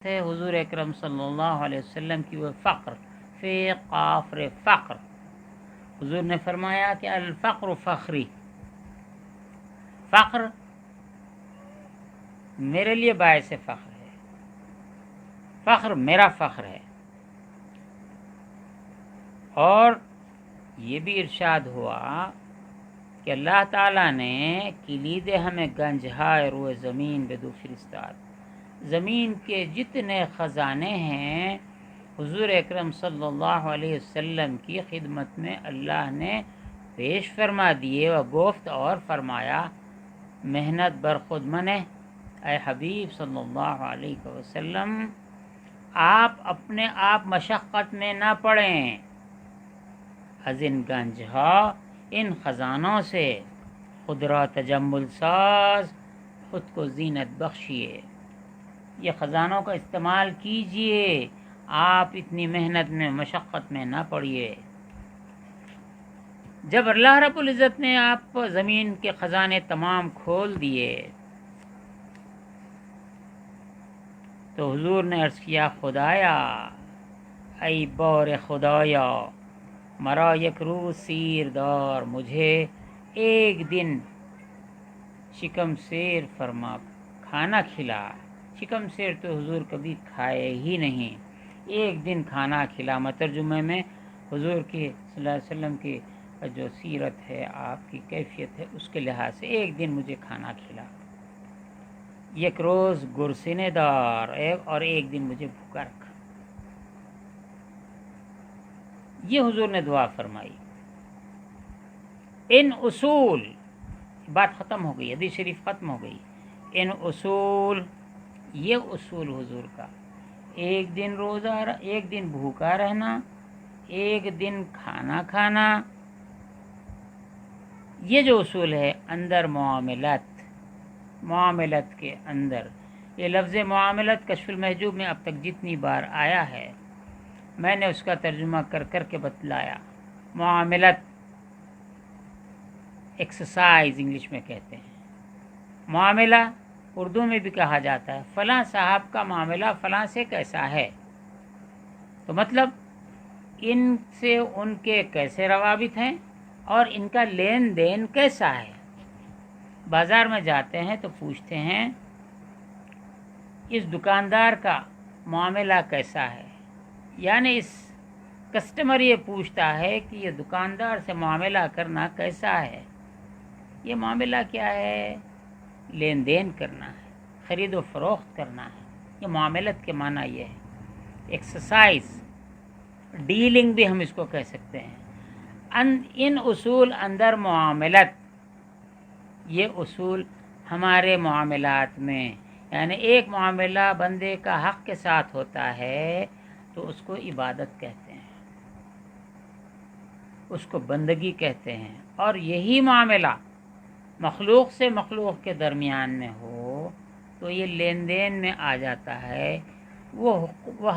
ہے حضور اکرم صلی اللہ علیہ وسلم کی وہ فقر، فی قافر فقر. حضور نے فرمایا کہ الفقر فخری، فقر میرے لیے باعث فخر ہے، فخر میرا فخر ہے. اور یہ بھی ارشاد ہوا کہ اللہ تعالیٰ نے کلید ہمیں گنجہائے روئے زمین بدو فرستاد. زمین کے جتنے خزانے ہیں حضور اکرم صلی اللہ علیہ وسلم کی خدمت میں اللہ نے پیش فرما دیے و گفت اور فرمایا محنت برخود منع. اے حبیب صلی اللہ علیہ وسلم، آپ اپنے آپ مشقت میں نہ پڑیں، از ان گنجہا، ان خزانوں سے خود را تجمل ساز، خود کو زینت بخشیے. یہ خزانوں کا استعمال کیجئے، آپ اتنی محنت میں مشقت میں نہ پڑیے. جب اللہ رب العزت نے آپ کو زمین کے خزانے تمام کھول دیے تو حضور نے عرض کیا خدایا، ای بار خدایا، مرا یک روز سیر دار، مجھے ایک دن شکم سیر فرما، کھانا کھلا. شکم سیر تو حضور کبھی کھائے ہی نہیں، ایک دن کھانا کھلا. مترجمہ میں حضور کی صلی اللہ علیہ وسلم کی جو سیرت ہے، آپ کی کیفیت ہے، اس کے لحاظ سے ایک دن مجھے کھانا کھلا. یک روز گرسنے دار، اور ایک دن مجھے بھوکا رکھا. یہ حضور نے دعا فرمائی. ان اصول، بات ختم ہو گئی، حدیث شریف ختم ہو گئی. ان اصول، یہ اصول حضور کا، ایک دن روزہ، ایک دن بھوکا رہنا، ایک دن کھانا کھانا، یہ جو اصول ہے اندر معاملت کے اندر. یہ لفظ معاملت کشف المحجوب میں اب تک جتنی بار آیا ہے میں نے اس کا ترجمہ کر کر کے بتلایا. معاملت ایکسرسائز انگلش میں کہتے ہیں. معاملہ اردو میں بھی کہا جاتا ہے، فلاں صاحب کا معاملہ فلاں سے کیسا ہے، تو مطلب ان سے ان کے کیسے روابط ہیں اور ان کا لین دین کیسا ہے. بازار میں جاتے ہیں تو پوچھتے ہیں اس دکاندار کا معاملہ کیسا ہے، یعنی اس کسٹمر یہ پوچھتا ہے کہ یہ دکاندار سے معاملہ کرنا کیسا ہے. یہ معاملہ کیا ہے؟ لین دین کرنا ہے، خرید و فروخت کرنا ہے. یہ معاملت کے معنی یہ ہے. ایکسرسائز، ڈیلنگ بھی ہم اس کو کہہ سکتے ہیں. ان اصول اندر معاملت، یہ اصول ہمارے معاملات میں، یعنی ایک معاملہ بندے کا حق کے ساتھ ہوتا ہے تو اس کو عبادت کہتے ہیں، اس کو بندگی کہتے ہیں. اور یہی معاملہ مخلوق سے مخلوق کے درمیان میں ہو تو یہ لین دین میں آ جاتا ہے، وہ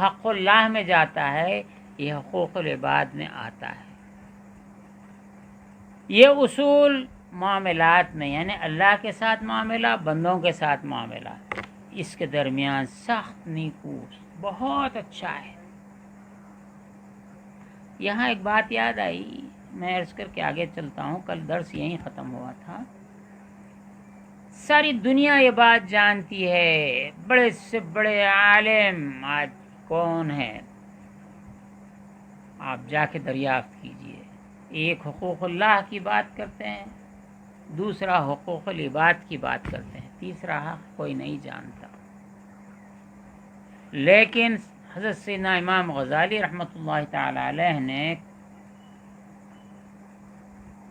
حق اللہ میں جاتا ہے، یہ حقوق العباد میں آتا ہے. یہ اصول معاملات میں، یعنی اللہ کے ساتھ معاملہ، بندوں کے ساتھ معاملہ، اس کے درمیان سخت نیکوس بہت اچھا ہے. یہاں ایک بات یاد آئی، میں عرض کر کے آگے چلتا ہوں. کل درس یہیں ختم ہوا تھا. ساری دنیا یہ بات جانتی ہے، بڑے سے بڑے عالم آج کون ہے، آپ جا کے دریافت کیجئے. ایک حقوق اللہ کی بات کرتے ہیں، دوسرا حقوق العباد کی بات کرتے ہیں، تیسرا حق کوئی نہیں جانتا. لیکن حضرت سیدنا امام غزالی رحمۃ اللہ تعالی علیہ نے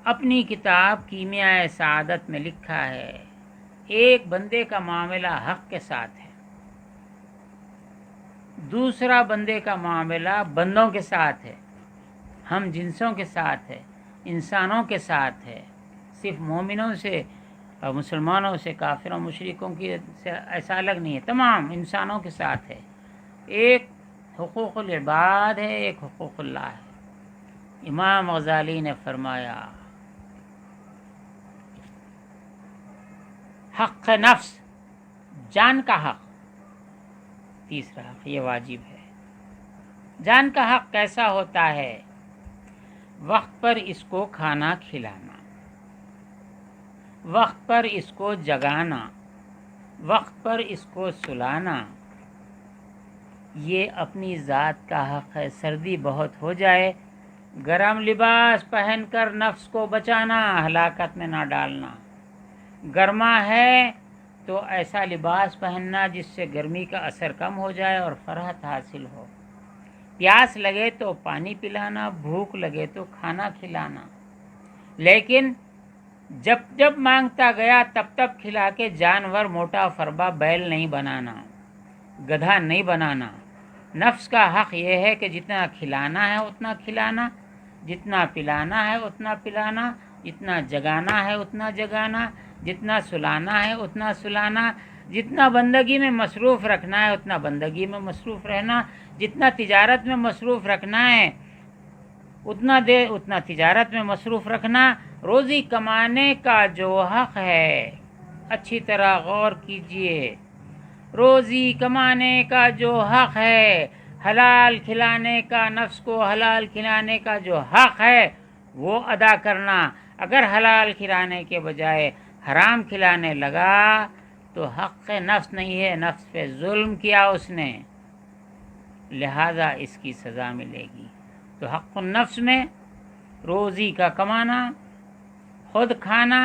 اپنی کتاب کیمیائے سعادت میں لکھا ہے، ایک بندے کا معاملہ حق کے ساتھ ہے، دوسرا بندے کا معاملہ بندوں کے ساتھ ہے، ہم جنسوں کے ساتھ ہے، انسانوں کے ساتھ ہے. صرف مومنوں سے اور مسلمانوں سے، کافروں مشرکوں کی سے ایسا الگ نہیں ہے، تمام انسانوں کے ساتھ ہے. ایک حقوق العباد ہے، ایک حقوق اللہ ہے. امام غزالی نے فرمایا حق نفس، جان کا حق، تیسرا حق یہ واجب ہے۔ جان کا حق کیسا ہوتا ہے؟ وقت پر اس کو کھانا کھلانا، وقت پر اس کو جگانا، وقت پر اس کو سلانا، یہ اپنی ذات کا حق ہے۔ سردی بہت ہو جائے، گرم لباس پہن کر نفس کو بچانا، ہلاکت میں نہ ڈالنا۔ گرما ہے تو ایسا لباس پہننا جس سے گرمی کا اثر کم ہو جائے اور فرحت حاصل ہو۔ پیاس لگے تو پانی پلانا، بھوک لگے تو کھانا کھلانا، لیکن جب جب مانگتا گیا تب تب کھلا کے جانور موٹا فربا بیل نہیں بنانا، گدھا نہیں بنانا۔ نفس کا حق یہ ہے کہ جتنا کھلانا ہے اتنا کھلانا، جتنا پلانا ہے اتنا پلانا، جتنا جگانا ہے اتنا جگانا، جتنا سلانا ہے اتنا سلانا، جتنا بندگی میں مصروف رکھنا ہے اتنا بندگی میں مصروف رہنا، جتنا تجارت میں مصروف رکھنا ہے اتنا تجارت میں مصروف رکھنا۔ روزی کمانے کا جو حق ہے، اچھی طرح غور کیجئے، روزی کمانے کا جو حق ہے، حلال کھلانے کا، نفس کو حلال کھلانے کا جو حق ہے وہ ادا کرنا۔ اگر حلال کھلانے کے بجائے حرام کھلانے لگا تو حق نفس نہیں ہے، نفس پہ ظلم کیا اس نے، لہذا اس کی سزا ملے گی۔ تو حق النفس میں روزی کا کمانا، خود کھانا،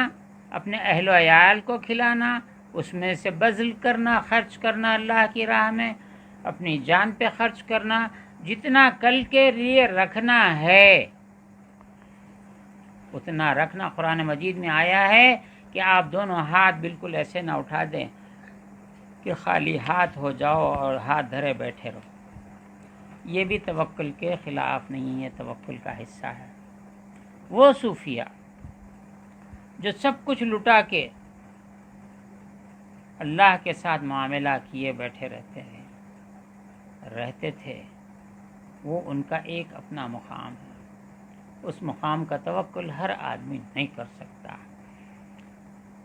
اپنے اہل و عیال کو کھلانا، اس میں سے بذل کرنا، خرچ کرنا اللہ کی راہ میں، اپنی جان پہ خرچ کرنا، جتنا کل کے لیے رکھنا ہے اتنا رکھنا۔ قرآن مجید میں آیا ہے کہ آپ دونوں ہاتھ بالکل ایسے نہ اٹھا دیں کہ خالی ہاتھ ہو جاؤ اور ہاتھ دھرے بیٹھے رہو، یہ بھی توکل کے خلاف نہیں ہے، توکل کا حصہ ہے۔ وہ صوفیہ جو سب کچھ لٹا کے اللہ کے ساتھ معاملہ کیے بیٹھے رہتے تھے، وہ ان کا ایک اپنا مقام ہے، اس مقام کا توکل ہر آدمی نہیں کر سکتا۔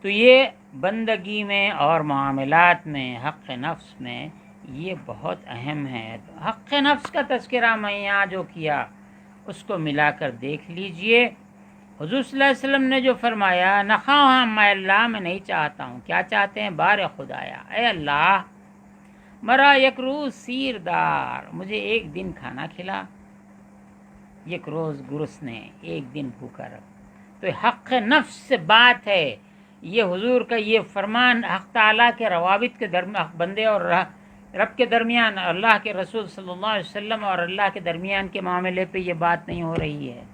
تو یہ بندگی میں اور معاملات میں حق نفس میں یہ بہت اہم ہے۔ حق نفس کا تذکرہ میں یہاں جو کیا اس کو ملا کر دیکھ لیجئے۔ حضور صلی اللہ علیہ وسلم نے جو فرمایا، نخواہ میں اللہ میں نہیں چاہتا ہوں، کیا چاہتے ہیں؟ بار خدایا، اے اللہ مرا یک روز سیر دار، مجھے ایک دن کھانا کھلا، یک روز گرسنے، ایک دن بھوکا رکھ۔ تو حق نفس سے بات ہے، یہ حضور کا یہ فرمان حق تعالیٰ کے روابط کے درمیان، بندے اور رب کے درمیان، اللہ کے رسول صلی اللہ علیہ وسلم اور اللہ کے درمیان کے معاملے پہ یہ بات نہیں ہو رہی ہے،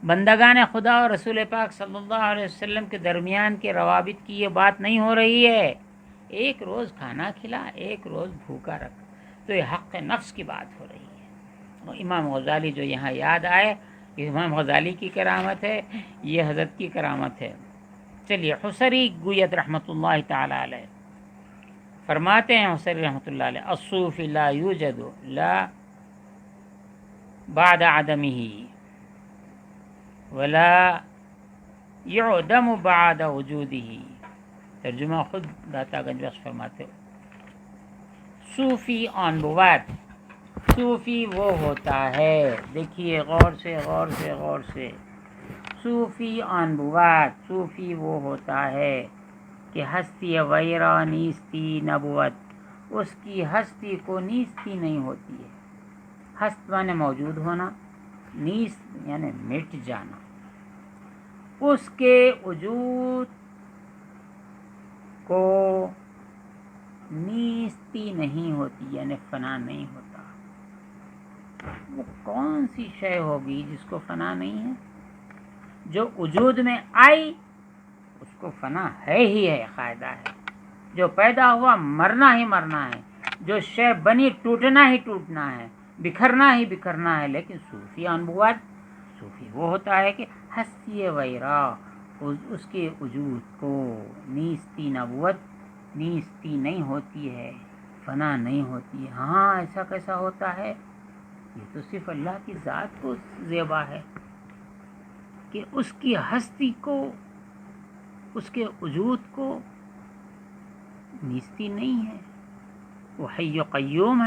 بندگان خدا اور رسول پاک صلی اللہ علیہ وسلم کے درمیان کے روابط کی یہ بات نہیں ہو رہی ہے۔ ایک روز کھانا کھلا، ایک روز بھوکا رکھ، تو یہ حق نفس کی بات ہو رہی ہے۔ اور امام غزالی جو یہاں یاد آئے، امام غزالی کی کرامت ہے، یہ حضرت کی کرامت ہے۔ چلیے، حسری گویت رحمۃ اللہ تعالی علیہ فرماتے ہیں، حسری رحمۃ اللہ علیہ، الصوفی لا یوجد لا بعد عدمہ ولا یعدم بعد وجودہ۔ ترجمہ خود داتا گنج بخش فرماتے ہو، صوفی آنبوات، صوفی وہ ہوتا ہے، دیکھیے غور سے غور سے غور سے، صوفی آنبوات، صوفی وہ ہوتا ہے کہ ہستی ویرا نیستی نبوت، اس کی ہستی کو نیستی نہیں ہوتی ہے۔ ہست مانے موجود ہونا، نیست یعنی مٹ جانا، اس کے وجود کو نیستی نہیں ہوتی یعنی فنا نہیں ہوتا۔ وہ کون سی شے ہوگی جس کو فنا نہیں ہے؟ جو وجود میں آئی اس کو فنا ہے ہی ہے، قاعدہ ہے۔ جو پیدا ہوا مرنا ہی مرنا ہے، جو شے بنی ٹوٹنا ہی ٹوٹنا ہے، بکھرنا ہی بکھرنا ہے۔ لیکن صوفی انبوات، صوفی وہ ہوتا ہے کہ ہستی ویرا، اس کے وجود کو نیستی نبوت، نیستی نہیں ہوتی ہے، فنا نہیں ہوتی ہے۔ ہاں، ایسا کیسا ہوتا ہے؟ یہ تو صرف اللہ کی ذات کو زیبا ہے کہ اس کی ہستی کو، اس کے وجود کو نیستی نہیں ہے، وہ حی و قیوم